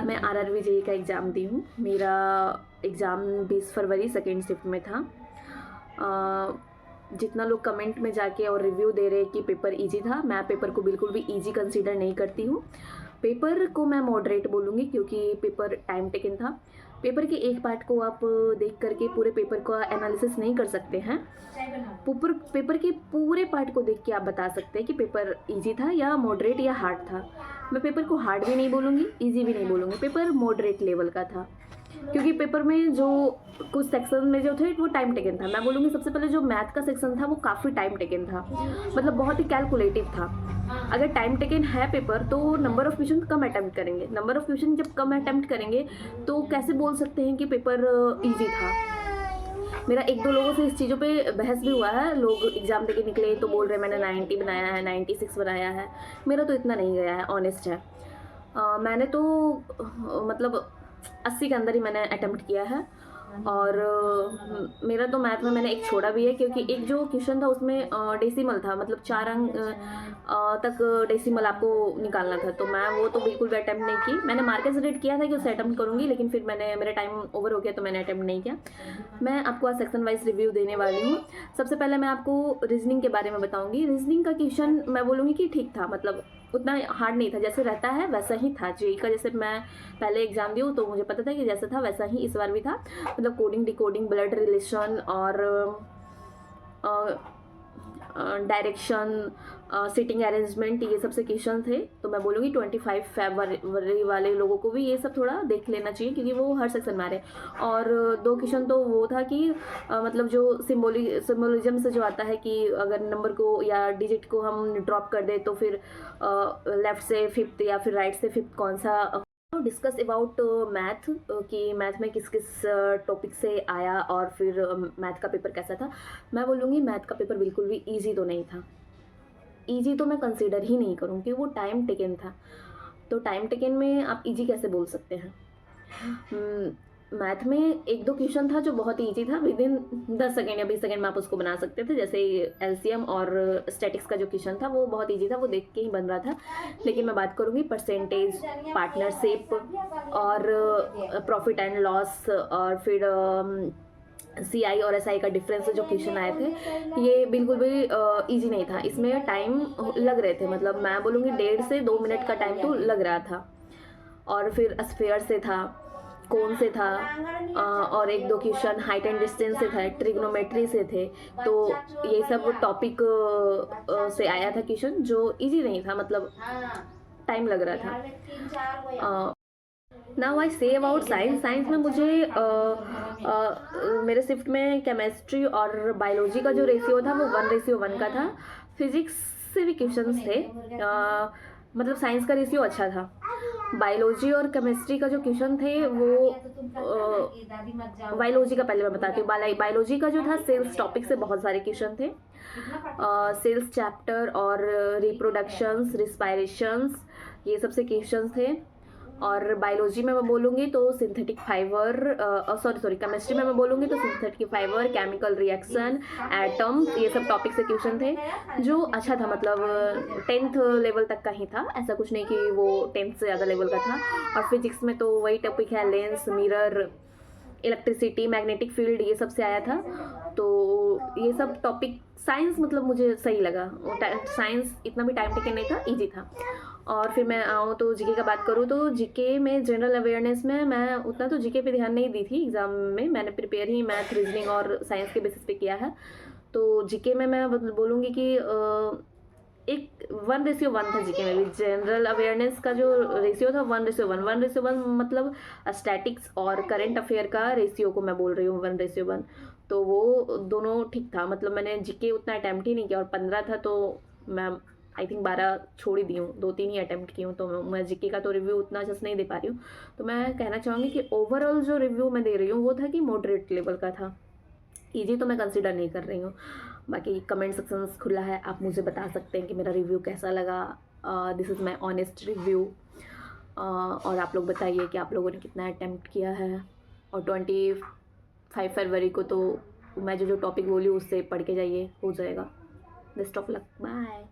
मैं RRB JEE का exam दी हूँ। मेरा एग्ज़ाम 20 फरवरी सेकेंड शिफ्ट में था। जितना लोग कमेंट में जाके और रिव्यू दे रहे कि पेपर इजी था, मैं पेपर को बिल्कुल भी इजी कंसीडर नहीं करती हूँ। पेपर को मैं मॉडरेट बोलूँगी क्योंकि पेपर टाइम टेकन था। पेपर के एक पार्ट को आप देख करके पूरे पेपर का एनालिसिस नहीं कर सकते हैं। पेपर के पूरे पार्ट को देख के आप बता सकते हैं कि पेपर इजी था या मॉडरेट या हार्ड था। मैं पेपर को हार्ड भी नहीं बोलूँगी, इजी भी नहीं बोलूँगी, पेपर मॉडरेट लेवल का था। क्योंकि पेपर में जो कुछ सेक्शन में जो थे वो टाइम टेकन था। मैं बोलूँगी सबसे पहले जो मैथ का सेक्शन था वो काफ़ी टाइम टेकन था, मतलब बहुत ही कैलकुलेटिव था। अगर टाइम टेकन है पेपर तो number of question come attempt करेंगे। नंबर ऑफ़ क्वेश्चन जब कम अटैम्प्ट करेंगे तो कैसे बोल सकते हैं कि पेपर ईजी था। मेरा एक दो लोगों से इस चीज़ों पे बहस भी हुआ है। लोग एग्ज़ाम देके निकले तो बोल रहे मैंने 90 बनाया है, 96 बनाया है। मेरा तो इतना नहीं गया है, ऑनेस्ट है। मैंने तो मतलब 80 के अंदर ही मैंने अटेम्प्ट किया है। और मेरा तो मैथ में मैंने एक छोड़ा भी है क्योंकि एक जो क्वेश्चन था उसमें डेसिमल था, मतलब 4 अंक तक डेसिमल आपको निकालना था, तो मैं वो तो बिल्कुल भी अटेम्प्ट नहीं की। मैंने मार्केट रेट किया था कि उसे अटेम्प्ट करूँगी, लेकिन फिर मेरा टाइम ओवर हो गया तो मैंने अटेम्प्ट नहीं किया। मैं आपको आज सेक्शन वाइज रिव्यू देने वाली हूँ। सबसे पहले मैं आपको रीजनिंग के बारे में बताऊँगी। रीजनिंग का क्वेश्चन मैं बोलूँगी कि ठीक था, मतलब उतना हार्ड नहीं था, जैसे रहता है वैसा ही था। जेईई का जैसे मैं पहले एग्जाम दी हूँ तो मुझे पता था कि जैसा था वैसा ही इस बार भी था। मतलब कोडिंग, डिकोडिंग, ब्लड रिलेशन और डायरेक्शन, सीटिंग अरेंजमेंट, ये सब से क्वेश्चन थे। तो मैं बोलूँगी 25 फरवरी वाले लोगों को भी ये सब थोड़ा देख लेना चाहिए क्योंकि वो हर सेक्शन में आ रहे हैं। और 2 क्वेश्चन तो वो था कि मतलब जो सिम्बोलिज्म से जो आता है कि अगर नंबर को या डिजिट को हम ड्रॉप कर दे तो फिर लेफ्ट से फिफ्थ या फिर राइट से फिफ्थ कौन सा। डिस्कस अबाउट मैथ कि मैथ में किस किस टॉपिक से आया और फिर मैथ का पेपर कैसा था। मैं बोलूँगी मैथ का पेपर बिल्कुल भी इजी तो नहीं था। इजी तो मैं कंसीडर ही नहीं करूँगी, वो टाइम टेकन था। तो टाइम टेकन में आप इजी कैसे बोल सकते हैं। मैथ में एक दो क्वेश्चन था जो बहुत ईजी था, विद इन 10 सेकेंड या 20 सेकेंड में आप उसको बना सकते थे। जैसे एलसीएम और स्टैटिक्स का जो क्वेश्चन था वो बहुत ईजी था, वो देख के ही बन रहा था। लेकिन मैं बात करूँगी परसेंटेज, पार्टनरशिप और प्रॉफिट एंड लॉस और फिर सीआई और एसआई का डिफरेंस जो क्वेश्चन आए थे ये बिल्कुल भी इजी नहीं था। इसमें टाइम लग रहे थे, मतलब मैं बोलूँगी 1.5 से 2 मिनट का टाइम तो लग रहा था। और फिर स्फीयर से था, कौन से था, और एक दो क्वेश्चन हाइट एंड डिस्टेंस से था, ट्रिग्नोमेट्री से थे। तो ये सब टॉपिक से आया था क्वेश्चन जो इजी नहीं था, मतलब टाइम लग रहा था। Now I say about science. Science में मुझे मेरे शिफ्ट में केमिस्ट्री और बायोलॉजी का जो रेशियो था वो 1:1 का था। फिजिक्स से भी क्वेश्चंस थे, मतलब साइंस का रेशियो अच्छा था। बायोलॉजी और केमिस्ट्री का जो क्वेश्चन थे वो बायोलॉजी का पहले मैं बताती हूँ। बायोलॉजी का जो था सेल्स टॉपिक से बहुत सारे क्वेश्चन थे। सेल्स चैप्टर और रिप्रोडक्शंस, रिस्पायरेशंस, ये सबसे क्वेश्चन थे। और बायोलॉजी में मैं बोलूँगी तो सिंथेटिक फाइबर, सॉरी केमिस्ट्री में मैं बोलूँगी तो synthetic fibre, chemical reaction, atom, ये सब टॉपिक से क्वेश्चन थे जो अच्छा था, मतलब 10th लेवल तक का ही था। ऐसा कुछ नहीं कि वो 10th से ज़्यादा लेवल का था। और फिजिक्स में तो वही टॉपिक है, lens, mirror, electricity, magnetic field, ये सब से आया था। तो ये सब टॉपिक साइंस मतलब मुझे सही लगा। साइंस इतना भी टाइम टेकन नहीं था, ईजी था। और फिर मैं आऊँ तो जीके का बात करूँ तो जीके में जनरल अवेयरनेस में मैं उतना तो जीके पे ध्यान नहीं दी थी एग्ज़ाम में। मैंने प्रिपेयर ही मैथ, रीजनिंग और साइंस के बेसिस पे किया है। तो जीके में मैं बोलूँगी कि एक 1:1 था जीके में भी। जनरल अवेयरनेस का जो रेशियो था 1:1, 1:1 मतलब स्टैटिक्स और करंट अफेयर का रेशियो को मैं बोल रही हूँ 1:1। तो वो दोनों ठीक था, मतलब मैंने जीके उतना अटैम्प्ट ही नहीं किया। और 15 था तो मैं आई थिंक 12 छोड़ ही दी हूँ, 2-3 ही अटैम्प्ट की हूँ। तो मैं जीके का तो रिव्यू उतना जस्ट नहीं दे पा रही हूँ। तो मैं कहना चाहूँगी कि ओवरऑल जो रिव्यू मैं दे रही हूँ वो था कि मॉडरेट लेवल का था। ईजी तो मैं कंसिडर नहीं कर रही हूँ। बाकी कमेंट सेक्शन खुला है, आप मुझे बता सकते हैं कि मेरा रिव्यू कैसा लगा। This is my honest review. और आप लोग बताइए कि आप लोगों ने कितना अटैम्प्ट किया है। और 25 फरवरी को तो मैं जो टॉपिक बोली उससे पढ़ के जाइए, हो जाएगा। Best of luck, bye.